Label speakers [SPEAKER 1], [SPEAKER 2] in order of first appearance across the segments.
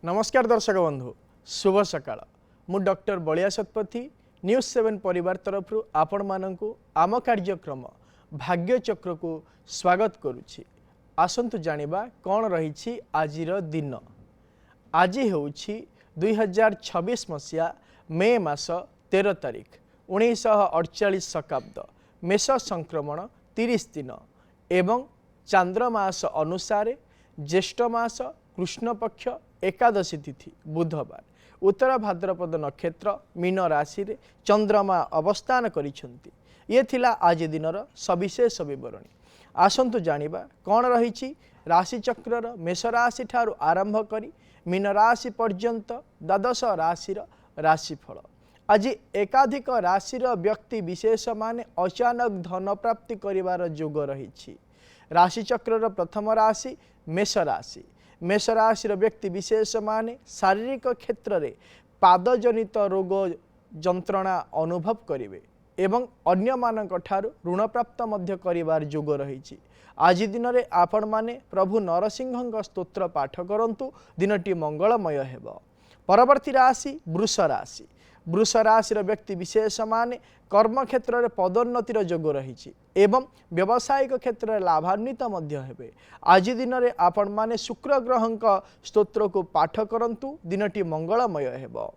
[SPEAKER 1] नमस्कार दर्शक बंधु शुभ सकाळ मु डॉक्टर बलिया शतपथी न्यूज 7 परिवार तरफ आपण मानकु आम कार्यक्रम भाग्य चक्र को स्वागत करुछि। आसंतु जानिबा कौन रही आजिर दिन। आज होछि 2026 मसीहा मे मास 13 तारिख 1948 शताब्द मेष संक्रमण 30 दिन एवं चांद्रमास अनुसार ज्येष्ठ मास कृष्ण पक्ष एकादशी तिथि बुधवार उत्तर भाद्रपद नक्षत्र मीन राशि रे चंद्रमा अवस्थान करिसेंती। ये थिला आज दिनर सविशेष विवरणी। आसंतु जानिबा कौन रही राशि चक्रर मेष राशि ठारू आरंभ करी मीन राशि पर्यंत द्वादश राशिर राशिफल। आज एकाधिक राशिर व्यक्ति विशेष माने अचानक धन प्राप्ति करिवार योग रही। राशि चक्रर प्रथम राशि मेष राशि। मेष राशि व्यक्ति विशेष माने शारीरिक क्षेत्र में पादजनित रोग जंत्रणा अनुभव करेंगे एवं अन्य मानक ठारू ऋण प्राप्त मध्य करिवार योग रही। आज दिन में आपण माने प्रभु नरसिंह स्तोत्र पाठ करंतु दिनटी मंगलमय हेबो। परवर्ती राशि वृष राशि। वृष राशि व्यक्ति विशेष माने कर्म क्षेत्र में पदोन्नतिर योग रही एवं व्यावसायिक क्षेत्र में लाभान्वित मध्य हेबे। आज दिन में आपण माने शुक्र ग्रह स्तोत्र को पाठ करंतु दिनटी मंगलमय हेबो।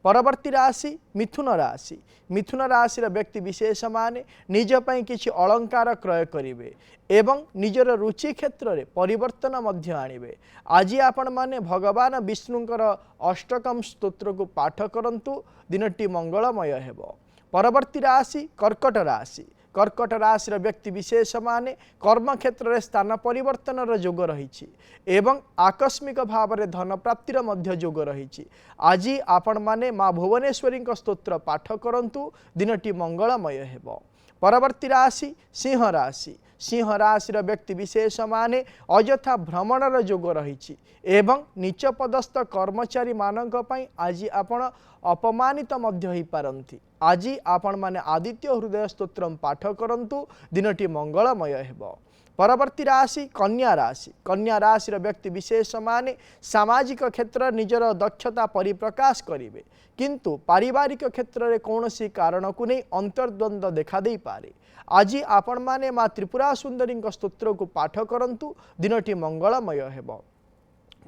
[SPEAKER 1] परवर्ती राशि मिथुन राशि। मिथुन राशि व्यक्ति विशेष माने निज पई किछि अलंकार क्रय करिवे एवं निजर रुचि क्षेत्र में परिवर्तन मध्य आनिबे। आज आपण माने भगवान विष्णुंकर अष्टकम स्तोत्र को पाठ करंतु दिनटी मंगलमय हेबो। परवर्ती राशि कर्कट राशि। कर्कट राशि व्यक्ति विशेष माने कर्म क्षेत्र में स्थान परिवर्तन योग रही एवं आकस्मिक भाव में धन प्राप्तिर मध्य योग रही। आज आपण माने माँ भुवनेश्वरी स्तोत्र पाठ करंतु दिनटी मंगलमय हेबो। परवर्ती राशि सिंह राशि। सिंह राशि व्यक्ति विशेष माने अयथा भ्रमणर योग रही एवं नीच पदस्थ कर्मचारी मानक पई आज आपण अपमानित मध्य होई पारंती। आज आपण माने आदित्य हृदय स्तोत्र पाठ करंतु दिनटी मंगलमय हेबो। परवर्ती राशि कन्या राशि। कन्या राशि व्यक्ति विशेष माने सामाजिक क्षेत्र निजर दक्षता परिप्रकाश करिवे किंतु पारिवारिक क्षेत्र में कौनसी कारण को नहीं अंतर्द्वंद देखा दे पारे। आज आपण माने माँ त्रिपुरा सुंदरी स्तोत्र को पाठ करंतु दिनटी मंगलमय हेबो।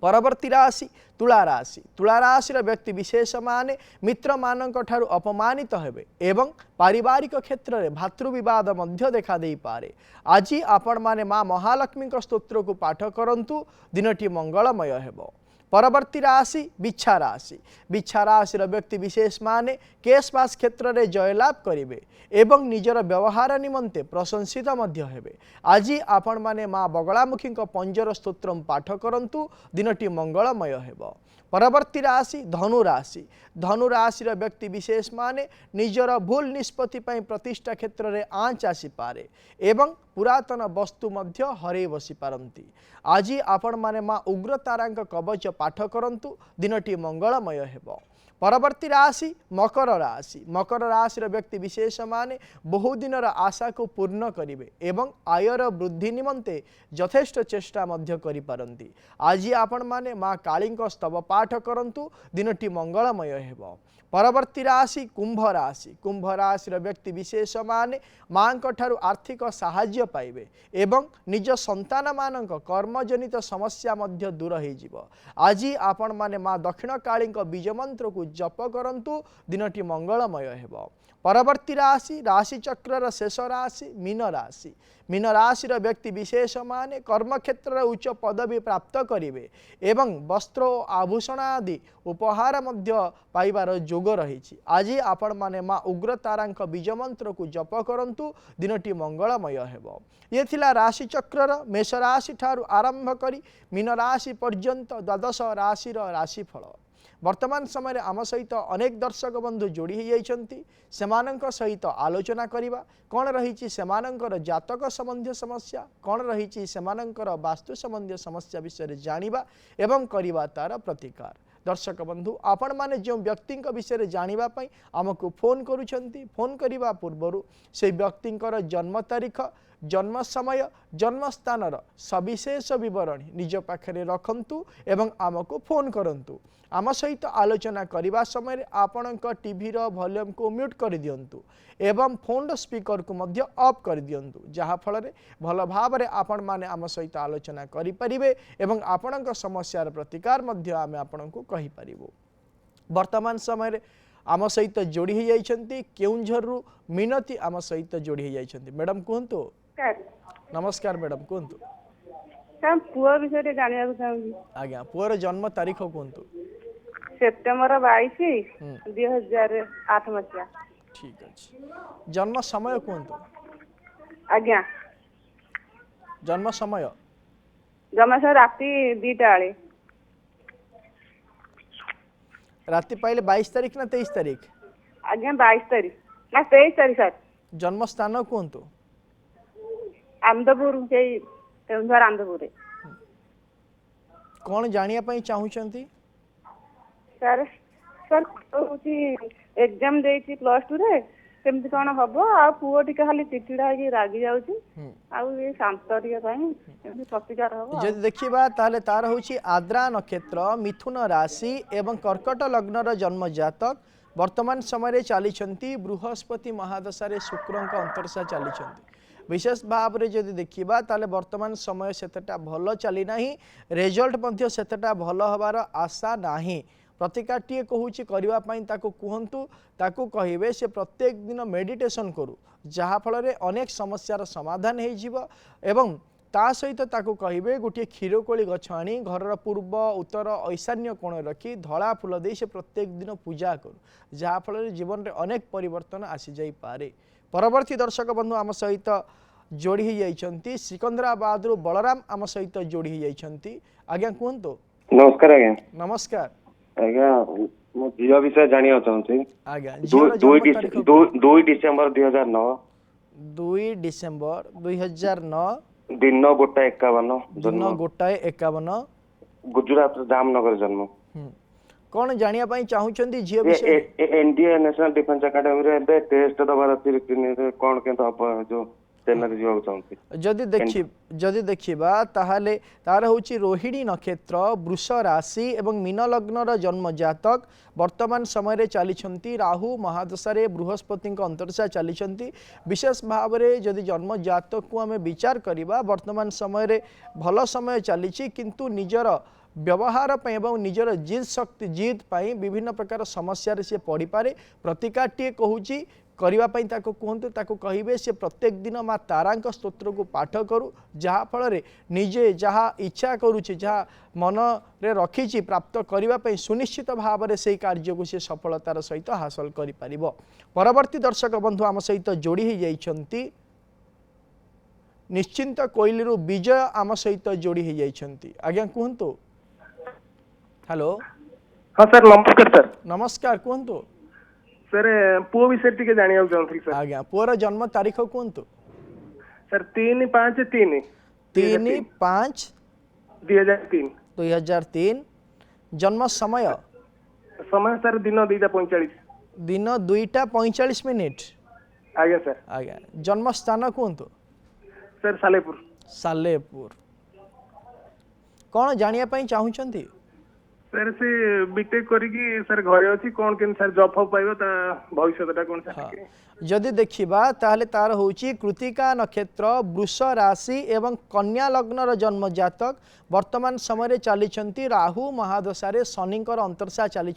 [SPEAKER 1] परवर्ती राशि तुला राशि। तुला राशि व्यक्ति विशेष माने मित्र मानक ठारू अपमानित हेबे एवं पारिवारिक क्षेत्र में भातृविवाद मध्य देखा दे पारे। आज आपण माने माँ महालक्ष्मी स्तोत्र को पाठ करंतु दिनटी मंगलमय हेबो। परवर्ती राशि बिच्छा राशि। बिच्छा राशि व्यक्ति विशेष माने केशपास क्षेत्र में जयलाभ करेंगे एवं निजर व्यवहार निमंते प्रशंसित मध्य हेबे। आज आपण माने माँ बगलामुखी पंजर स्तोत्र पाठ करंतु दिनटी मंगलमय हेबो। परवर्ती राशि धनु राशि। धनु राशि व्यक्ति विशेष माने निजर भूल निष्पत्ति पई प्रतिष्ठा क्षेत्र में आँच आसी पारे एवं पुरातन वस्तु मध्य हरे बसी पारंती। आज आपण माने माँ उग्रतारांक कवच पाठ करंतु दिनटी मंगलमय हेबो। परवर्ती राशि मकर राशि। मकर राशि व्यक्ति विशेष माने बहुदिनर आशा को पूर्ण करिवे एवं आयर वृद्धि निमंते यथेष्ट चेष्टा मध्य करि पारंती। आज आपण माने माँ काली स्तव पाठ करंतु दिनटी मंगलमय हेबो। परवर्ती राशि कुंभ राशि। कुंभ राशि व्यक्ति विशेष माने माँ ठारू आर्थिक साहाय्य पाइबे एवं निज संतान मानक कर्मजनित समस्या मध्य दूर हो। आज आपण माने माँ दक्षिण काली बीज मंत्र को जप करंतु दिनटी मंगलमय हेबो। परवर्ती राशि राशि चक्रर शेष राशि मीन राशि। मीन राशि व्यक्ति विशेष माने कर्म क्षेत्र उच्च पदवी प्राप्त करिवे एवं वस्त्र आभूषण आदि उपहार मध्य पाइबार योग रही। आज आपण माने माँ उग्रतारांक बीज मंत्र को जप करंतु दिनटी मंगलमय हेबो। ये थिला राशि चक्रर मेष राशि ठारू आरंभ करी मीन राशि पर्यंत द्वादश राशिर राशिफल। वर्तमान समय आम सहित अनेक दर्शक बंधु जोड़ी हो जाइछंती। सेमानंक सहित आलोचना करिबा कौन रही सेमानंकर जातक संबंधी समस्या कौन रही सेमानंकर वास्तु संबंधी समस्या विषय जानिबा एवं करिबा तार प्रतिकार। दर्शक बंधु आपण माने जो व्यक्ति विषय जानिबा पई आमको फोन करूछंती फोन करिबा पूर्वरु से व्यक्ति जन्म तारीख जन्म समय जन्म स्थान सविशेष बरणी निज पाखरे रखंतु एवं आमको फोन करंतु आम सहित आलोचना करने समय आपण टीवी वॉल्यूम को म्यूट कर दिंतु एवं फोन स्पीकर को मध्य ऑफ कर दिंतु जहाँ फल भल भाव आपण माने आम सहित आलोचना करें एवं आपण समस्यार प्रतिकार मध्य आम आपण को कहि परिबु। वर्तमान समय आम सहित जोड़ी हो जाइछंती केउंझर मिनती आम सहित जोड़ी हो जाइछंती। मैडम कहतु नमस्कार मैडम कहतु
[SPEAKER 2] पुआ विषय जानिବାକୁ चाहूँगी।
[SPEAKER 1] आज्ञा पुअर जन्म तारीख कहतु
[SPEAKER 2] सेप्टेम्बर 22 2008 मसीहा।
[SPEAKER 1] ठीक अच्छे जन्म समय कहतु
[SPEAKER 2] आज्ञा
[SPEAKER 1] जन्म समय
[SPEAKER 2] राति 2टा बेले
[SPEAKER 1] राति पाइले 22 तारीख ना 23 तारीख
[SPEAKER 2] आज्ञा 22 तारीख ना 23 तारीख सर
[SPEAKER 1] जन्म स्थान कहतु
[SPEAKER 2] आनंदपुर केउंझर आनंदपुर
[SPEAKER 1] कौन जानिया पई चाहूचंती
[SPEAKER 2] सर सर एग्जाम देछि +2 रे केमति कोन हबो आ पुओ टिका खाली चिचिडा कि रागी जाउछि आ ये शांत टिका पई केमति प्रतिकार हबो
[SPEAKER 1] जदि देखिबा ताले तार होछि आद्रा नक्षत्र मिथुन राशि एवं कर्कट लग्न रो जन्म जातक वर्तमान समय चली बृहस्पति महादशा शुक्र अंतरसा चली विशेष भाव में जदि देखा ताले वर्तमान समय सेतटा भल चली ना रिजल्ट मध्य सेतटा भल हबार आशा नाही प्रतिकारटीए कहूँ करने कहतु ताकू कहे से प्रत्येक दिन मेडिटेशन करू जहाँ फल अनेक समस्यार समाधान हो ता सहित ताकू कहे गोटे क्षीरकोली गछ आनी घर पूर्व उत्तर ईशान्य कोण रखी धला फूल दे से प्रत्येक दिन पूजा करू जहाँ फल जीवन में अनेक परिवर्तन आसी जाई पारे। परवर्ती दर्शक बंधु आम सहित जोड़ी हो जाइछंती सिकंदराबाद रु बलराम आम सहित जोड़ी हो जाइछंती। आज्ञा कहतु
[SPEAKER 3] नमस्कार आज्ञा।
[SPEAKER 1] नमस्कार
[SPEAKER 3] आज्ञा मो झियो विषय जानिया चाहूछी।
[SPEAKER 1] आज्ञा
[SPEAKER 3] 2 डिसेंबर 2009
[SPEAKER 1] 2 डिसेंबर 2009
[SPEAKER 3] दिन 1:51
[SPEAKER 1] दिन 1:51
[SPEAKER 3] गुजरात जामनगर जन्म।
[SPEAKER 1] कौन जानिया पई चाहूचंती झियो विषय
[SPEAKER 3] एनडीए नेशनल डिफेंस एकेडमी रे बे टेस्ट दबार अछि कोन केंतो आप जो तेनर जीवा चाहूची
[SPEAKER 1] जदि देखिबा ताहाले तार होची रोहिणी नक्षत्र वृष राशि एवं मीन लग्न जन्म जातक वर्तमान समय रे चली राहु महादशा रे बृहस्पति अंतरसा चली विशेष भाव में जदि जन्म जातक को आम विचार करवा वर्तमान समय रे भल समय चली किंतु निजर व्यवहार पे एवं निजर जिद शक्ति जिद पाई विभिन्न प्रकार समस्या सी पड़ पारे प्रतिकारटीए कहूँ करने कहतु ताकू कहे से प्रत्येक दिन माँ तारा स्तोत्र को पाठ करू जहाँ फल निजे जहाँ इच्छा करुच्ची जहाँ मन रे रखी प्राप्त करने सुनिश्चित भाव में से कार्य को सी सफलतार सहित हासिल कर परवर्ती दर्शक बंधु आम सहित जोड़ी हो जाइछंती निश्चिंत कोइली विजय आम सहित जोड़ी हो जाइछंती। आज्ञा कहतु हेलो
[SPEAKER 4] हाँ सर नमस्कार सर
[SPEAKER 1] नमस्कार कहतु
[SPEAKER 4] सर पुओ विषय टिके जानिया चाहूथि सर।
[SPEAKER 1] आज्ञा पुअर जन्म तारीख कहतु
[SPEAKER 4] सर 3/5/3 3/5/2003
[SPEAKER 1] 2003 जन्म समय
[SPEAKER 4] समय सर दिन 2:45
[SPEAKER 1] दिन 2:45
[SPEAKER 4] आज्ञा सर।
[SPEAKER 1] आज्ञा जन्म स्थान कहतु
[SPEAKER 4] सर सालेपुर
[SPEAKER 1] सालेपुर कौन जानिया पई चाहूचंती
[SPEAKER 4] सर से बीटेक करिकी सर घरे अछि कोन केन सर जॉब हो पाइबो ता भविष्यटा कोन सर
[SPEAKER 1] जदि देखिबा ताहले तार होची कृतिका नक्षत्र वृष राशि एवं कन्या लग्न जन्म जातक वर्तमान समय चली राहु महादशा रे शनिकर अंतरसा चली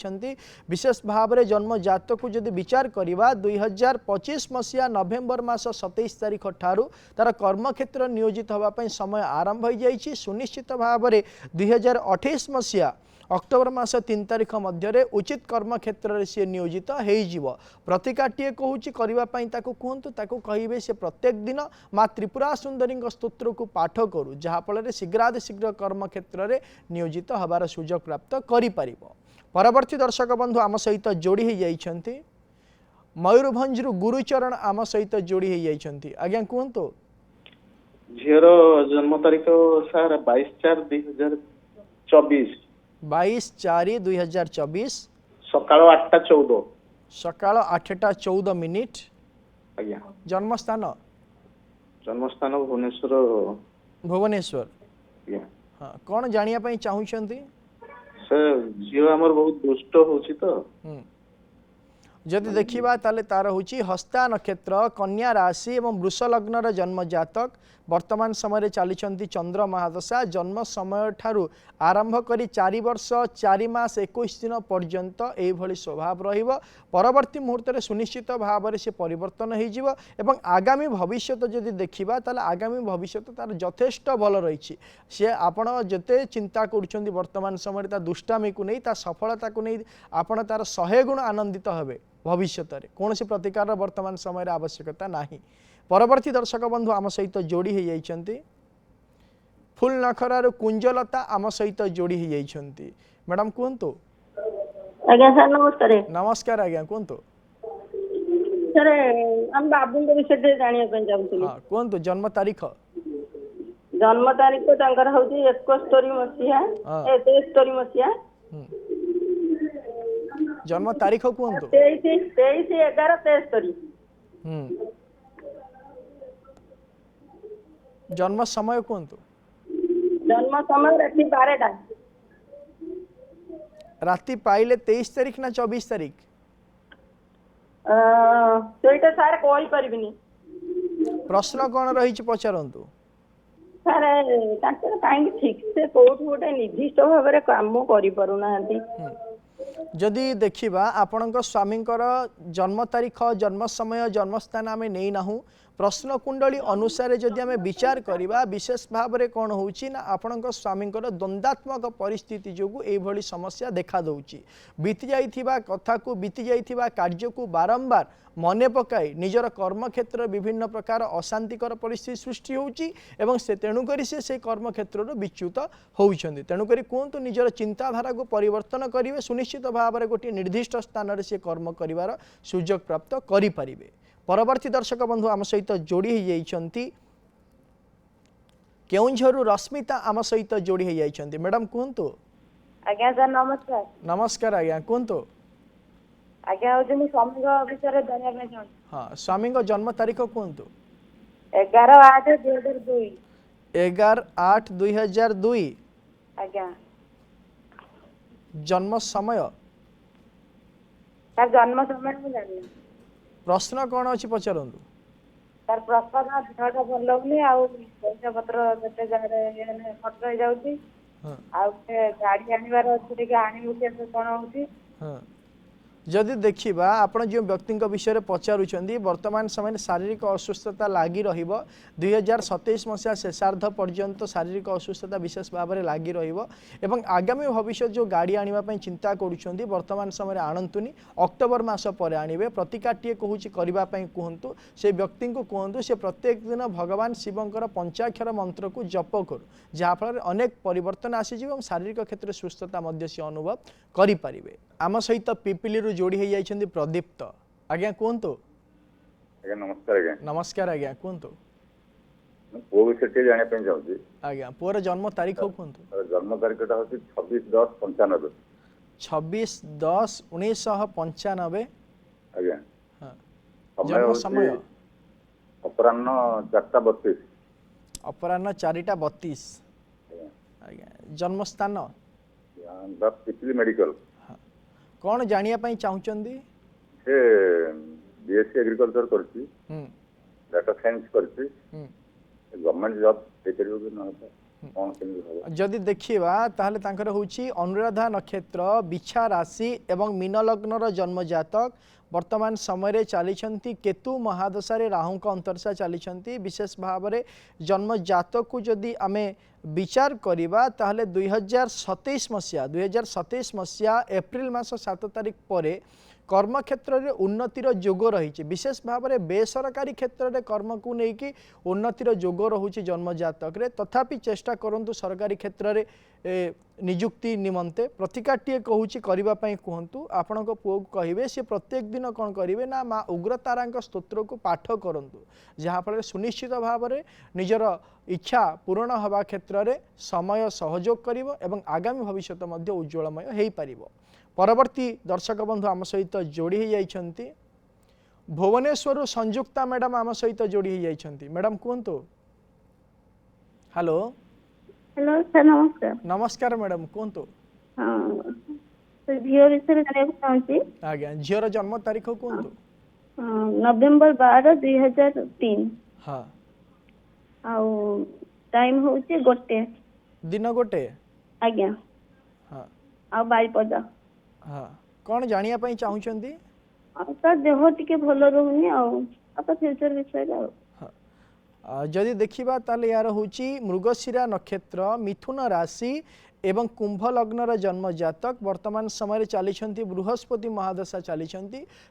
[SPEAKER 1] विशेष भाव में जन्म जातक को जदि विचार करवा 2025 मसीहा नवेम्बर मास 27 तारीख ठारू तार कर्मक्षेत्र नियोजित होगापी समय आरंभ हो जाइए सुनिश्चित भाव में 2028 मसीहा अक्टोबर मास 3 तारीख मध्य उचित कर्म क्षेत्र में सी नियोजित हो प्रतिकारटीए कहूँ करने कहतु ताकू कहे से प्रत्येक दिन माँ त्रिपुरा सुंदरी स्तोत्र को पाठ करू जहाँफल शीघ्रातिशीघ्र कर्म क्षेत्र में नियोजित हबार सुजोग प्राप्त कर। परवर्ती दर्शक बंधु आम सहित जोड़ी हो जाइछंती मयूरभंज गुरुचरण आम सहित जोड़ी हो जाइछंती। आज्ञा कहतु
[SPEAKER 5] झीर जन्म तारीख सर 22/4/2024
[SPEAKER 1] 22/4/2024
[SPEAKER 5] ସକାଳ 8:14
[SPEAKER 1] ସକାଳ 8:14
[SPEAKER 5] ଆଜ୍ଞା।
[SPEAKER 1] ଜନ୍ମସ୍ଥାନ
[SPEAKER 5] ଜନ୍ମସ୍ଥାନ ଭୁବନେଶ୍ୱର।
[SPEAKER 1] ଭୁବନେଶ୍ୱର।
[SPEAKER 5] ଆଜ୍ଞା
[SPEAKER 1] ହଁ କ'ଣ ଜାଣିବା ପାଇଁ ଚାହୁଁଛନ୍ତି?
[SPEAKER 5] ସେ ଝିଅ ଆମର ବହୁତ ଦୁଷ୍ଟ ହଉଛି ତ।
[SPEAKER 1] ଯଦି ଦେଖିବା ତାହେଲେ ତାର ହେଉଛି ହସ୍ତା ନକ୍ଷତ୍ର, କନ୍ୟା ରାଶି ଏବଂ ବୃଷ ଲଗ୍ନର ଜନ୍ମ ଜାତକ। ବର୍ତ୍ତମାନ ସମୟରେ ଚାଲିଛନ୍ତି ଚନ୍ଦ୍ର ମହାଦଶା। ଜନ୍ମ ସମୟ ଠାରୁ ଆରମ୍ଭ କରି 4 ବର୍ଷ 4 ମାସ 21 ଦିନ ପର୍ଯ୍ୟନ୍ତ ଏଇଭଳି ସ୍ୱଭାବ ରହିବ। ପରବର୍ତ୍ତୀ ମୁହୂର୍ତ୍ତରେ ସୁନିଶ୍ଚିତ ଭାବରେ ସେ ପରିବର୍ତ୍ତନ ହୋଇଯିବ ଏବଂ ଆଗାମୀ ଭବିଷ୍ୟତ ଯଦି ଦେଖିବା ତାହେଲେ ଆଗାମୀ ଭବିଷ୍ୟତ ତାର ଯଥେଷ୍ଟ ଭଲ ରହିଛି। ସେ ଆପଣ ଯେତେ ଚିନ୍ତା କରୁଛନ୍ତି ବର୍ତ୍ତମାନ ସମୟରେ ତା ଦୁଷ୍ଟାମିକୁ ନେଇ, ତା ସଫଳତାକୁ ନେଇ ଆପଣ ତାର 100 ଗୁଣ ଆନନ୍ଦିତ ହେବେ। ଭବିଷ୍ୟତରେ କୌଣସି ପ୍ରତିକାର ବର୍ତ୍ତମାନ ସମୟରେ ଆବଶ୍ୟକତା ନାହିଁ। ପରବର୍ତ୍ତୀ ଦର୍ଶକ ବନ୍ଧୁ ଆମ ସହିତ ଯୋଡ଼ି ହୋଇଯାଇଛନ୍ତି ଫୁଲ ନଖରାରୁ କୁଞ୍ଜଲତା ଆମ ସହିତ ଯୋଡ଼ି ହୋଇଯାଇଛନ୍ତି। ମ୍ୟାଡ଼ାମ କୁହନ୍ତୁ।
[SPEAKER 6] ଆଜ୍ଞା ସାର୍ ନମସ୍କାର।
[SPEAKER 1] ନମସ୍କାର ଆଜ୍ଞା କୁହନ୍ତୁ।
[SPEAKER 6] ସାର୍ ଆମ ବାବୁଙ୍କ ବିଷୟରେ ଜାଣିବା ପାଇଁ ଚାହୁଁଥିଲି।
[SPEAKER 1] ହଁ କୁହନ୍ତୁ। ଜନ୍ମ ତାରିଖ?
[SPEAKER 6] ଜନ୍ମ ତାରିଖ ତାଙ୍କର ହଉଛି 71 ମସିହା 73 ମସିହା।
[SPEAKER 1] ଜନ୍ମ ତାରିଖ କୁହନ୍ତୁ।
[SPEAKER 6] 23/11/73।
[SPEAKER 1] ଜନ୍ମ ସମୟ କୁହନ୍ତୁ।
[SPEAKER 6] ଜନ୍ମ ସମୟ ରାତି 12ଟା।
[SPEAKER 1] ରାତି ପାଇଲେ 23 ତାରିଖ ନା 24 ତାରିଖ?
[SPEAKER 6] ସେଇଟା ସାର୍ କହିପାରିବିନି।
[SPEAKER 1] ପ୍ରଶ୍ନ କ'ଣ ରହିଛି ପଚାରନ୍ତୁ।
[SPEAKER 6] ସାର୍ ତାଙ୍କର କାହିଁକି ଠିକ ସେ କୋଉଠି ଗୋଟେ ନିର୍ଦ୍ଦିଷ୍ଟ ଭାବରେ କାମ କରିପାରୁନାହାନ୍ତି।
[SPEAKER 1] ଯଦି ଦେଖିବା ଆପଣଙ୍କ ସ୍ୱାମୀଙ୍କର ଜନ୍ମ ତାରିଖ, ଜନ୍ମ ସମୟ, ଜନ୍ମସ୍ଥାନ ଆମେ ନେଇନାହୁଁ। ପ୍ରଶ୍ନ କୁଣ୍ଡଳୀ ଅନୁସାରେ ଯଦି ଆମେ ବିଚାର କରିବା ବିଶେଷ ଭାବରେ କ'ଣ ହେଉଛି ନା ଆପଣଙ୍କ ସ୍ୱାମୀଙ୍କର ଦ୍ୱନ୍ଦ୍ୱାତ୍ମକ ପରିସ୍ଥିତି ଯୋଗୁଁ ଏଇଭଳି ସମସ୍ୟା ଦେଖାଦେଉଛି। ବିତି ଯାଇଥିବା କଥାକୁ, ବିତି ଯାଇଥିବା କାର୍ଯ୍ୟକୁ ବାରମ୍ବାର ମନେ ପକାଇ ନିଜର କର୍ମକ୍ଷେତ୍ରରେ ବିଭିନ୍ନ ପ୍ରକାର ଅଶାନ୍ତିକର ପରିସ୍ଥିତି ସୃଷ୍ଟି ହେଉଛି ଏବଂ ସେ ତେଣୁକରି ସେ କର୍ମକ୍ଷେତ୍ରରୁ ବିଚ୍ୟୁତ ହେଉଛନ୍ତି। ତେଣୁକରି କୁହନ୍ତୁ ନିଜର ଚିନ୍ତାଧାରାକୁ ପରିବର୍ତ୍ତନ କରିବେ, ସୁନିଶ୍ଚିତ ଭାବରେ ଗୋଟିଏ ନିର୍ଦ୍ଦିଷ୍ଟ ସ୍ଥାନରେ ସେ କର୍ମ କରିବାର ସୁଯୋଗ ପ୍ରାପ୍ତ କରିପାରିବେ। ପରବର୍ତ୍ତୀ ଦର୍ଶକ ବନ୍ଧୁ ଆମ ସହିତ ଯୋଡ଼ି ହୋଇଯାଇଛନ୍ତି କେଉଁଝରରୁ ରଶ୍ମିତା ଆମ ସହିତ ଯୋଡ଼ି ହୋଇଯାଇଛନ୍ତି। ମ୍ୟାଡ଼ାମ କୁହନ୍ତୁ।
[SPEAKER 2] ଆଜ୍ଞା ସାର୍ ନମସ୍କାର।
[SPEAKER 1] ନମସ୍କାର ଆଜ୍ଞା କୁହନ୍ତୁ।
[SPEAKER 2] ଆଜ୍ଞା ହଉଛି ମୁଁ ସ୍ୱାମୀଙ୍କ ବିଷୟରେ ଜାଣିବା ପାଇଁ ଚାହୁଁଛି।
[SPEAKER 1] ହଁ ସ୍ୱାମୀଙ୍କ ଜନ୍ମ ତାରିଖ କୁହନ୍ତୁ।
[SPEAKER 2] 11/8/2002।
[SPEAKER 1] 11/8/2002।
[SPEAKER 2] ଆଜ୍ଞା
[SPEAKER 1] ଜନ୍ମ ସମୟ?
[SPEAKER 2] ସାର୍ ଜନ୍ମ ସମୟ ମୁଁ ଜାଣିନି।
[SPEAKER 1] ପ୍ରଶ୍ନ କ'ଣ ଅଛି ପଚାରନ୍ତୁ।
[SPEAKER 2] ସାର୍ ପ୍ରସ୍ତାବ ଦେହଟା ଭଲ ହଉନି, ଆଉ ପଇସା ପତ୍ର କେତେ ଜାଗାରେ ଖର୍ଚ୍ଚ ହେଇଯାଉଛି, ଆଉ ଗାଡି ଆଣିବାର ଅଛି, ଟିକେ ଆଣିବୁ କେତେ କ'ଣ ହଉଛି।
[SPEAKER 1] ଯଦି ଦେଖିବା ଆପଣ ଯେଉଁ ବ୍ୟକ୍ତିଙ୍କ ବିଷୟରେ ପଚାରୁଛନ୍ତି ବର୍ତ୍ତମାନ ସମୟରେ ଶାରୀରିକ ଅସୁସ୍ଥତା ଲାଗି ରହିବ। 2027 ମସିହା ଶେଷାର୍ଦ୍ଧ ପର୍ଯ୍ୟନ୍ତ ଶାରୀରିକ ଅସୁସ୍ଥତା ବିଶେଷ ଭାବରେ ଲାଗି ରହିବ ଏବଂ ଆଗାମୀ ଭବିଷ୍ୟତ ଯେଉଁ ଗାଡ଼ି ଆଣିବା ପାଇଁ ଚିନ୍ତା କରୁଛନ୍ତି ବର୍ତ୍ତମାନ ସମୟରେ ଆଣନ୍ତୁନି, ଅକ୍ଟୋବର ମାସ ପରେ ଆଣିବେ। ପ୍ରତିକାରଟିଏ କହୁଛି କରିବା ପାଇଁ କୁହନ୍ତୁ। ସେ ବ୍ୟକ୍ତିଙ୍କୁ କୁହନ୍ତୁ ସେ ପ୍ରତ୍ୟେକ ଦିନ ଭଗବାନ ଶିବଙ୍କର ପଞ୍ଚାକ୍ଷର ମନ୍ତ୍ରକୁ ଜପ କରୁ, ଯାହାଫଳରେ ଅନେକ ପରିବର୍ତ୍ତନ ଆସିଯିବ ଏବଂ ଶାରୀରିକ କ୍ଷେତ୍ରରେ ସୁସ୍ଥତା ମଧ୍ୟ ସେ ଅନୁଭବ କରିପାରିବେ। ଆମ ସହିତ ପିପିଲିରୁ ଯୋଡ଼ି ହୋଇଯାଇଛନ୍ତି ପ୍ରଦୀପ୍ତ। ଆଜ୍ଞା କୁହନ୍ତୁ।
[SPEAKER 7] ଆଜ୍ଞା ନମସ୍କାର। ଆଜ୍ଞା
[SPEAKER 1] ନମସ୍କାର ଆଜ୍ଞା କୁହନ୍ତୁ।
[SPEAKER 7] ପୁଅ ବିଷୟରେ ଟିକେ ଜାଣିବା ପାଇଁ ଚାହୁଁଛି।
[SPEAKER 1] ଆଜ୍ଞା ପୁଅର ଜନ୍ମ ତାରିଖ କୁହନ୍ତୁ।
[SPEAKER 7] ଜନ୍ମ ତାରିଖଟା ହେଉଛି 26/10/95।
[SPEAKER 1] 26/10/1995।
[SPEAKER 7] ଆଜ୍ଞା
[SPEAKER 1] ଜନ୍ମ ସମୟ?
[SPEAKER 7] ଅପରାହ୍ନ 4:32।
[SPEAKER 1] ଅପରାହ୍ନ 4:32। ଆଜ୍ଞା ଜନ୍ମସ୍ଥାନ?
[SPEAKER 7] ପିପିଲି ମେଡିକାଲ।
[SPEAKER 1] କ'ଣ ଜାଣିବା ପାଇଁ ଚାହୁଁଛନ୍ତି?
[SPEAKER 7] ସେ ବିଏସସି ଏଗ୍ରିକଲଚର କରିଛି, ଡାଟା ସାଇନ୍ସ କରିଛି, ଗଭର୍ଣ୍ଣମେଣ୍ଟ ଜବ୍ ହେଇପାରିବ କି ନ କ'ଣ କେମିତି ହେବ?
[SPEAKER 1] ଯଦି ଦେଖିବା ତାହେଲେ ତାଙ୍କର ହେଉଛି ଅନୁରାଧା ନକ୍ଷତ୍ର, ବିଛା ରାଶି ଏବଂ ମୀନ ଲଗ୍ନର ଜନ୍ମ ଜାତକ। ବର୍ତ୍ତମାନ ସମୟରେ ଚାଲିଛନ୍ତି କେତୁ ମହାଦଶାରେ ରାହୁଙ୍କ ଅନ୍ତର୍ଦଶା ଚାଲିଛନ୍ତି। ବିଶେଷ ଭାବରେ ଜନ୍ମ ଜାତକକୁ ଯଦି ଆମେ ବିଚାର କରିବା ତାହେଲେ 2027 ମସିହା ଏପ୍ରିଲ ମାସ 7 ତାରିଖ ପରେ କର୍ମକ୍ଷେତ୍ରରେ ଉନ୍ନତିର ଯୋଗ ରହିଛି। ବିଶେଷ ଭାବରେ ବେସରକାରୀ କ୍ଷେତ୍ରରେ କର୍ମକୁ ନେଇକି ଉନ୍ନତିର ଯୋଗ ରହୁଛି ଜନ୍ମ ଜାତକରେ। ତଥାପି ଚେଷ୍ଟା କରନ୍ତୁ ସରକାରୀ କ୍ଷେତ୍ରରେ निजुक्ति निमंते प्रतिकाटीए कहूँ करने कहतु आपण पुओ को कहे सी प्रत्येक दिन कौन करेंगे ना माँ उग्रतारा स्तोत्र को पाठ करूँ जहाँफल सुनिश्चित भाव में निजर इच्छा पूरण हवा क्षेत्र में समय सहयोग करिवो एवं आगामी भविष्य उज्ज्वलमय हो पार। परवर्ती दर्शक बंधु आम सहित जोड़ी हो जाइछंती भुवनेश्वर संयुक्ता मैडम आम सहित जोड़ी हो जाइछंती। मैडम कहतु। हेलो
[SPEAKER 8] हेलो सर नमस्कार।
[SPEAKER 1] नमस्कार मैडम कहतु।
[SPEAKER 8] हाँ तो झील विषय जाना चाहूँगी।
[SPEAKER 1] आज्ञा झीर जन्म तारीख कहतु।
[SPEAKER 8] नवेम्बर 12 2003।
[SPEAKER 1] हाँ
[SPEAKER 8] आउ टाइम होचे गोटे
[SPEAKER 1] दिन गोटे।
[SPEAKER 8] आज्ञा
[SPEAKER 1] हाँ
[SPEAKER 8] आ बारिपदा।
[SPEAKER 1] हाँ कौन जानिया पई चाहुचंदी।
[SPEAKER 8] सर देह टिके भलो रहउनी आ फ्यूचर विषय
[SPEAKER 1] जदि देखिबा ताले यार होची मृगशिरा नक्षत्र मिथुन राशि एवं कुंभ लग्नर जन्म जातक वर्तमान समय चली बृहस्पति महादशा चली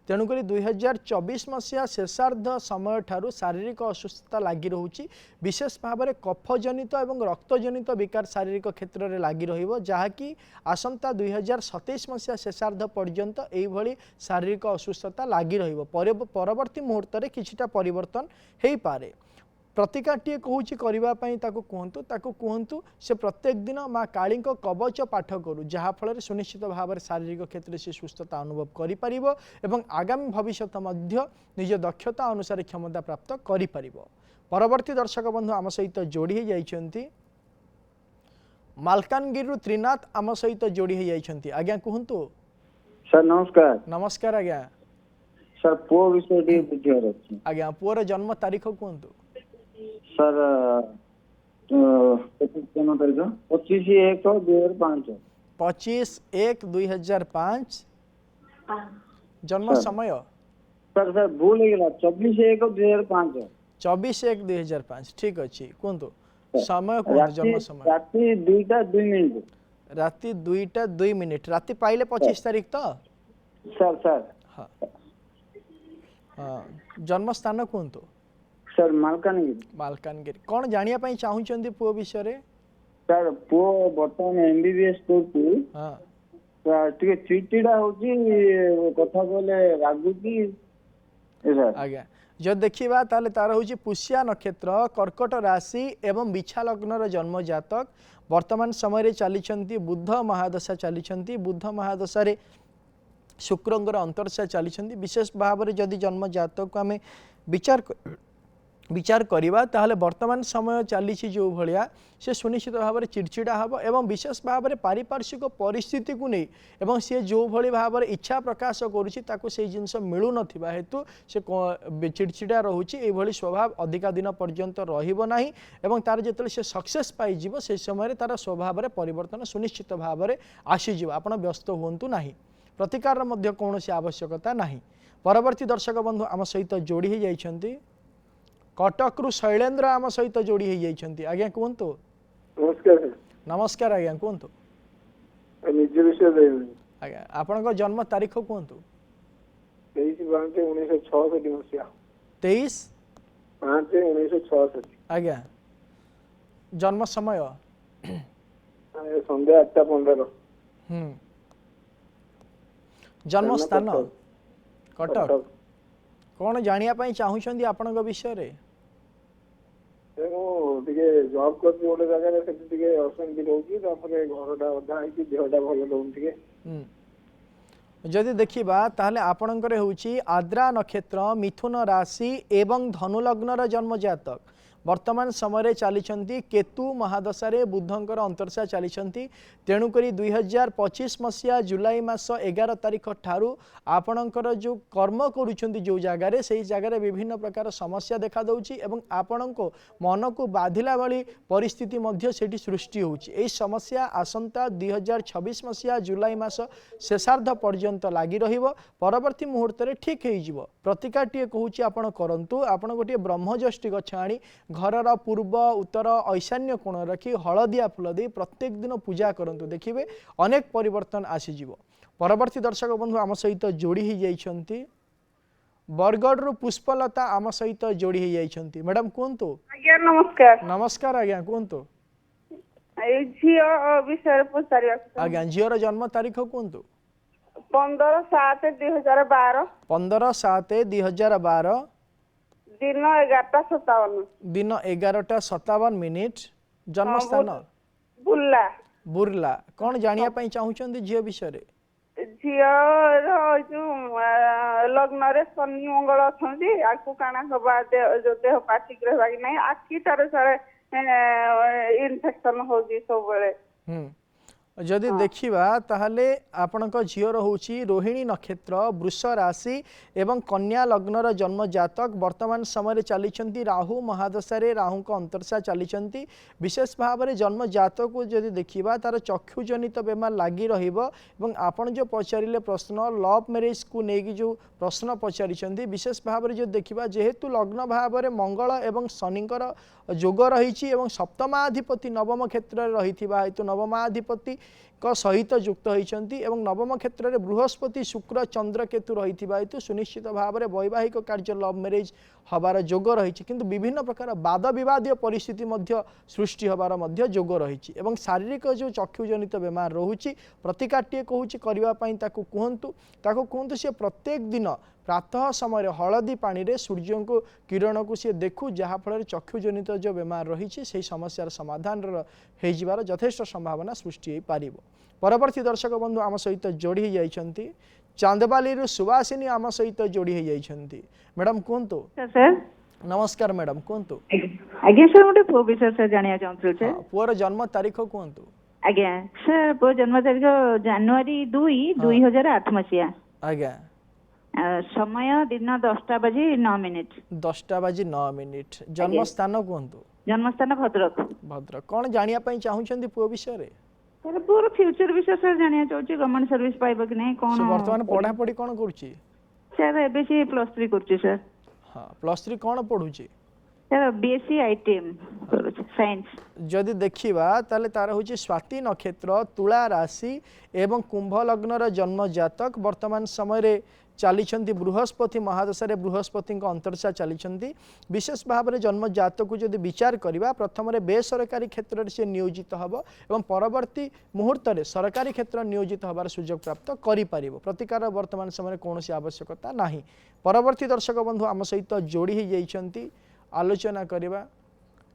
[SPEAKER 1] तेणुक 2024 मसीहा शेषार्ध समय ठारू शारीरिक असुस्थता लगी रोची विशेष भाव में कफजनित और रक्तजनित विकार शारीरिक क्षेत्र में लगी रही आसंता 2027 मसीहा शेषार्ध पर्यंत यही शारीरिक असुस्थता लगी परवर्ती मुहूर्त में किछिटा परिवर्तन हो पारे। प्रतिकाटीए कहूँ कहतु से प्रत्येक दिन माँ काली कवच पाठ करू जहाँफल सुनिश्चित भाव में शारीरिक क्षेत्र से सुस्थता अनुभव कर आगामी भविष्य निज दक्षता अनुसार क्षमता प्राप्त कर। परवर्ती दर्शक बंधु आम सहित जोड़ी जाइछंती मालकानगिरी त्रिनाथ आम सहित जोड़ी जाइछंती। आज्ञा कहतु।
[SPEAKER 5] सर नमस्कार।
[SPEAKER 1] नमस्कार आज्ञा।
[SPEAKER 5] सर पुओ विषय बुझार अछि।
[SPEAKER 1] आज्ञा पुओर जन्म तारीख कहतु।
[SPEAKER 5] सर जन्म तारीख 25/1/2005।
[SPEAKER 1] 25/1/2005 जन्म समय।
[SPEAKER 5] सर सर भूल हो गला 24/1/2005।
[SPEAKER 1] 24/1/2005 ठीक अच्छी कहतु समय कहतु जन्म समय।
[SPEAKER 5] राति 2:02
[SPEAKER 1] राति 2:02 राति पाइले 25 तारीख तो
[SPEAKER 5] सर सर
[SPEAKER 1] हाँ जन्म स्थान कहतु।
[SPEAKER 5] सर मालकानगिरी।
[SPEAKER 1] मालकानगिरी कौन जानिया पई चाहुचंदी पुओ विषय रे।
[SPEAKER 5] सर पुओ वर्तमान एमबीबीएस करती।
[SPEAKER 1] हाँ
[SPEAKER 5] टिके चिड़चिड़ा होची कथा बोले रागुची।
[SPEAKER 1] आज्ञा जब देखिबा ताले तार होची पुष्या नक्षत्र कर्कट राशि एवं बिछा लग्नर जन्म जातक वर्तमान समय चली बुध महादशा चली बुध महादशा रे शुक्रंगर अंतरशा चली विशेष भाव में जदि जन्म जातक को आम विचार करवा ताहले वर्तमान समय चली जो भाया से सुनिश्चित भाव में चिड़चिड़ा हम एवं विशेष भाव में पारिपार्श्विक परिस्थिति को नहीं एवं सी जो भली भाव में इच्छा प्रकाश करुँच से जिनस मिलू ना हेतु से चिड़चिड़ा रोचे ये स्वभाव अधिका दिन पर्यंत रहा एवं तार जो से सक्सेस पाई से समय तार स्वभाव में परिवर्तन सुनिश्चित भाव में आसीज आप व्यस्त हूँ ना प्रतिकार कौन आवश्यकता ना। परवर्ती दर्शक बंधु आम सहित जोड़ी हो जाइछंती कटक रु शैलेन्द्र आम सहित जोड़ी हो जाइछंती। आज्ञा कहतु।
[SPEAKER 4] नमस्कार।
[SPEAKER 1] नमस्कार आज्ञा कहतु।
[SPEAKER 4] निज विषय
[SPEAKER 1] आज्ञा आपण जन्म तारीख कहतु।
[SPEAKER 4] 23/5/1966 मसीहा।
[SPEAKER 1] 23/5/1966 आज्ञा जन्म समय
[SPEAKER 4] संध्या 8:15।
[SPEAKER 1] जन्म स्थान कटक कौन जानिया पई चाहुचंदी आपनक विषय रे।
[SPEAKER 4] जॉब कर गोटे जगह अशांति रोचे घरटा अधा देहटा भल रोचे।
[SPEAKER 1] जदि देखिबा ताहले आपणकर होची आद्रा नक्षत्र मिथुन राशि एवं धनु लग्नर जन्म जातक वर्तमान समय चली केतु महादशा रे बुधंकर अंतरशा चली तेणुक 2025 मसीहा जुलाई मास 11 तारीख ठारू आपणकर जो कर्म करुछंती जो जगार से जगार विभिन्न प्रकार समस्या देखा दउची एवं आपणको मन को बाधिला वाली परिस्थिति मध्य सेठी सृष्टि होची। एई समस्या आसंता 2026 मसीहा जुलाई मास शेषार्ध पर्यंत लगी रहिबो परवर्ती मुहूर्त रे ठीक हो जिवो। प्रतिकारटीए कहूची आपण करंतु आपण गोटे ब्रह्मज्येष्ठी गछ आनी घरर पूर्व उत्तर ईशान्य कोण रखी हलदिया फूल दे प्रत्येक दिन पूजा करंतु देखिबे अनेक परिवर्तन आसीजिवो। परवर्ती दर्शक बंधु आम सहित जोड़ी हो जाइछंती बरगढ़ रु पुष्पलता आम सहित जोड़ी हो जाइछंती। मैडम कहतु।
[SPEAKER 2] आज्ञा नमस्कार।
[SPEAKER 1] नमस्कार आज्ञा कहतु।
[SPEAKER 2] ଏଇ ଝିଅ ବିଷୟରେ ପଚାରିବାକୁ
[SPEAKER 1] ଆଜ୍ଞା ଝିଅର ଜନ୍ମ ତାରିଖ କୁହନ୍ତୁ
[SPEAKER 2] 15/7/2012
[SPEAKER 1] 15/7/2012
[SPEAKER 2] ଦିନ 11:57
[SPEAKER 1] दिन 11:57 जन्म स्थान
[SPEAKER 2] ବୁର୍ଲା
[SPEAKER 1] बुर्ला कौन जानिया ପାଇଁ ଚାହୁଁଛନ୍ତି ଝିଅ ବିଷୟରେ
[SPEAKER 2] ଝିଅର ଯୋଉ ଲଗ୍ନରେ ଶନି ମଙ୍ଗଳ ଅଛନ୍ତି ଆକୁ କାଣା ହବା ଦେହ ପା ଠିକ ରହିବା କି ନାହିଁ ଆଖିଟାରେ ସାରେ ଇନଫେକ୍ସନ ହଉଛି ସବୁବେଳେ
[SPEAKER 1] जदि देखिबा ताहले आपणक झीर होची रोहिणी नक्षत्र वृष राशि एवं कन्या लग्नर जन्म जातक वर्तमान समय चली राहु महादशा राहु अंतरसा चली विशेष भाव में जन्म जातक को जदि देखिबा तार चक्षुजनित बेमार लगी आपन जो पचारे प्रश्न लव मैरिज को लेकिन जो प्रश्न पचारि विशेष भाव में जो देखिबा जेहेतु लग्न भाव में मंगल एवं शनिकर जोग रही सप्तमाधिपति नवम क्षेत्र में रही हेतु नवमाधिपति सहित युक्त होती नवम क्षेत्र में बृहस्पति शुक्र चंद्र केतु रही हेतु सुनिश्चित भाव में वैवाहिक कार्य लव मैरिज हबार जोग रही किंतु विभिन्न प्रकार वाद विवादीय परिस्थिति सृष्टि हबार जोग रही शारीरिक जो चक्षुजनित बेमार रोचे प्रतिकाटे कहूँ करने कहतु सी प्रत्येक दिन प्रातः समय हलदी पानी रे सूर्य को किरण को सी देखू जहाँफल चक्षुजनित जो बेमार रही से समस्यार समाधान होइजिबार यथेष्ट संभावना सृष्टि हो पार परवर्ती दर्शक बंधु आम सहित जोड़ी जाइछंती चांदबाली सुवासिनी आम सहित जोड़ी जाइछंती मैडम कहतु
[SPEAKER 9] सर
[SPEAKER 1] नमस्कार मैडम कहतु
[SPEAKER 9] आज्ञा सर गोटे पुओ विषय सर जानिया चाहूँ
[SPEAKER 1] पुअर जन्म तारीख कहतु
[SPEAKER 9] आज्ञा सर पुओ जन्म तारीख January 2, 2008 मसीहा
[SPEAKER 1] आज्ञा
[SPEAKER 9] समय दिन 10:09
[SPEAKER 1] 10:09 जन्म स्थान कहतु
[SPEAKER 9] जन्म स्थान भद्रक
[SPEAKER 1] भद्रक कौन जानिया पई चाहूछंती पुओ विषय रे
[SPEAKER 9] सर पूरा फ्यूचर विषय सर जानिया चाहूँ गवर्नमेंट सर्विस पाइबो कि नहीं कौन
[SPEAKER 1] वर्तमान पढ़ा पढ़ी कौन करूची
[SPEAKER 9] सर एबे सी +3 करची सर
[SPEAKER 1] हाँ +3 कौन पढ़ुची
[SPEAKER 9] सर BSc ITM करूची साइंस
[SPEAKER 1] जदि देखिबा ताले तार होची स्वाति नक्षत्र तुला राशि एवं कुंभ लग्नर जन्म जातक वर्तमान समय रे चली बृहस्पति महादशा बृहस्पति अंतरसा चली विशेष भाव में जन्म जातक को जदि विचार करवा प्रथम बेसरकारी क्षेत्र में सी नियोजित हम और परवर्ती मुहूर्त में सरकारी क्षेत्र नियोजित हबार सुजोग प्राप्त करि परिबो प्रतिकार वर्तमान समय कौन आवश्यकता नहीं परवर्ती दर्शक बंधु आम सहित जोड़ी जाइछंती आलोचना करवा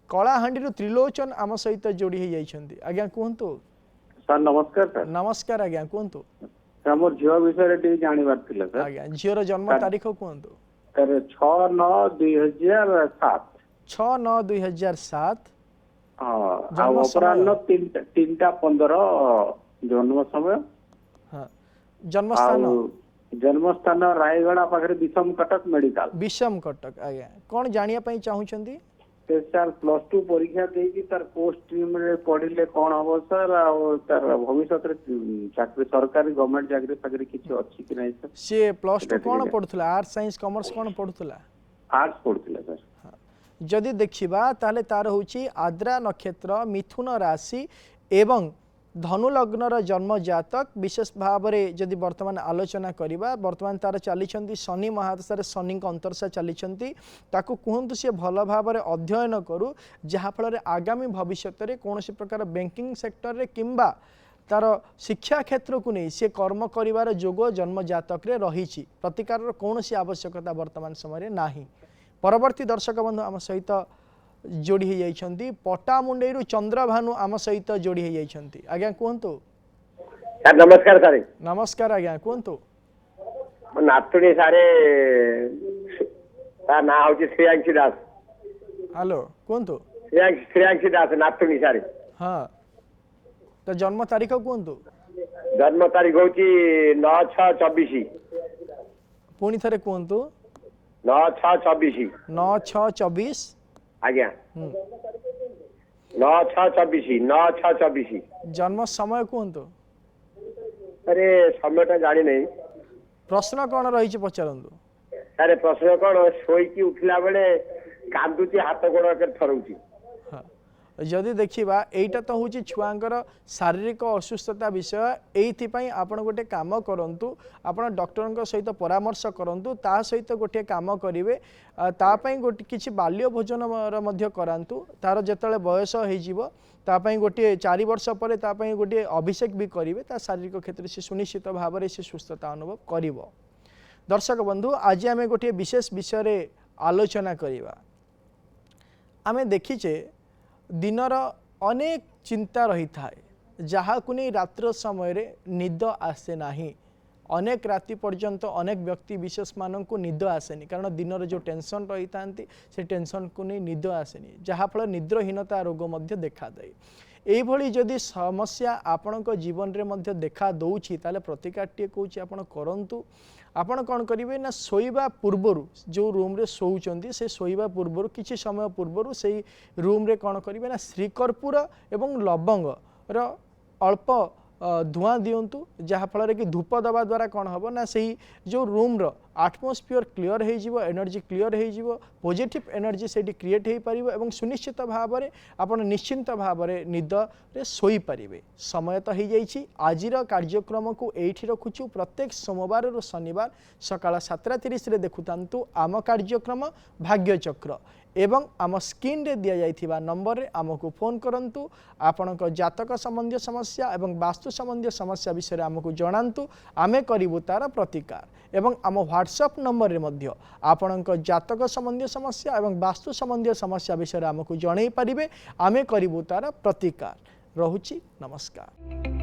[SPEAKER 1] कलाहांडी त्रिलोचन आम सहित जोड़ी जाइछंती आज्ञा कहतु
[SPEAKER 5] सर नमस्कार सर
[SPEAKER 1] नमस्कार आज्ञा कहतु
[SPEAKER 5] मोर झील विषय जानवर सर
[SPEAKER 1] आज्ञा झीर जन्म तारीख कहतु
[SPEAKER 5] सर 6/9/2007
[SPEAKER 1] 6/9/2007
[SPEAKER 5] अपराह्न 3:15 जन्म समय जन्म स्थान रायगढ़ पाखे विषम कटक मेडिकल
[SPEAKER 1] विषम कटक आज्ञा कौन जानिया पई चाहूछंती
[SPEAKER 5] सर +2 परीक्षा देकी तार पोस्ट स्ट्रीम रे पढ़िले कौन हम सर तार भविष्य चाकरी सरकारी गवर्नमेंट चाकरी किछि अछि कि नहीं सर
[SPEAKER 1] से +2 कौन पढ़ुथला आर्ट्स साइंस कॉमर्स कौन पढ़ुथला
[SPEAKER 5] आर्ट्स पढ़ुथला सर
[SPEAKER 1] जदि देखिबा ताले तार होची आद्रा नक्षत्र मिथुन राशि एवं धनु लग्नर जन्म जातक विशेष भाव में जदि वर्तमान आलोचना करवा वर्तमान तार चली शनि महादशा शनि अंतरसा चली कहतु सी भल भाव में अध्ययन करू जहाँफल आगामी भविष्य में कौन प्रकार बैंकिंग सेक्टर रे किंबा तार शिक्षा क्षेत्र को नहीं सी कर्म कर जोग जन्म जातक रे रही प्रतिकार कौन आवश्यकता वर्तमान समय नहीं परवर्ती दर्शक बंधु आम सहित जोड़ी जाइछंती पटामुंडेरु चंद्रभानु आम सहित जोड़ी जाइछंती आज्ञा कहतु
[SPEAKER 10] सर नमस्कार सर
[SPEAKER 1] नमस्कार आज्ञा कहतु
[SPEAKER 10] नातुणी सारे ता ना होची श्रेयांशी दास
[SPEAKER 1] हेलो कहतु
[SPEAKER 10] श्रेयांशी दास नातुणी सारे
[SPEAKER 1] हाँ तो जन्म तारीख कहतु
[SPEAKER 10] जन्म तारीख होची 9/6/24
[SPEAKER 1] पुणी थरे कहतु
[SPEAKER 10] 9/6/24
[SPEAKER 1] 9/6/24
[SPEAKER 10] आज्ञा 9/6/24
[SPEAKER 1] जन्म समय कहतु
[SPEAKER 10] अरे समयटा जानी नहीं
[SPEAKER 1] प्रश्न कौन रही पचारतु
[SPEAKER 10] अरे प्रश्न कौन शोईकी उठला बेले कांदुची हाथ गोड़ थरउची
[SPEAKER 1] जदि देखा यहीटा तो हूँ छुआंकर शारीरिक असुस्थता विषय ये आपण गोटे काम करूँ आप डॉक्टर सहित परामर्श करूँ ता सहित गोटे काम करेंगे तापाई गोटे किसी बाल्य भोजन करातु तार जिते बयस होतापाई गोटे 4 वर्ष पर गोटे अभिषेक भी करेंगे ता शारीरिक क्षेत्र से सुनिश्चित भाव में से सुस्थता अनुभव कर। दर्शक बंधु आज आम गोटे विशेष विषय आलोचना करवा। आम देखीचे दिनर अनेक चिंता रही थाए जहाँ को नहीं रात्र समय रे निद आसे नाही। अनेक राति पर्यंत अनेक व्यक्ति विशेष मानन को निद आसेनी कारण दिनर जो टेंशन रही थांती से टेंशन को नहीं निद आसेनी जहाँफल निद्रहीनता रोग मध्य देखा दे। एभली जदि समस्या आपणक जीवन रे मध्य देखा दौछि ताले प्रतिकारटी कहूँ आपण करंतु। आपण कौन करेंगे ना शोइबा पूर्वर जो रूम रे शोउचंदी से शोइबा पूर्वर किछि समय पूर्वर से रूम रे कौन करेंगे ना श्रीकर्पूर एवं लवंग र अल्प धुआं दिंतु जहाँफल कि धूप दबा द्वारा कौन हम ना से जो रूम रो आटमोस्फियर क्लीयर हो एनर्जी क्लीयर हो पॉजिटिव एनर्जी से क्रिएट हो पार एवं सुनिश्चित भाव में आपन निश्चिंत भाव में निद रे सोई पारिबे। समय तो हो जाइए आजिर कार्यक्रम को एठी रखुचु प्रत्येक सोमवार और शनिवार सकाळ 7:30 देखुतांतु आम कार्यक्रम भाग्यचक्र एवं आम स्क्रीन रे दिया जाइथिबा नंबर रे आमको फोन करंतु आपणक जातक संबंधी समस्या एवं वास्तु संबंधी समस्या विषय आमको जणांतु आमे करिवु तार प्रतिकार एवं आम व्हाट्सएप नंबर रे मध्य आपणक जातक संबंधी समस्या एवं वास्तु संबंधी समस्या विषय आमको जणै पारिबे आमे करिवु तार प्रतिकार। रहुछि नमस्कार।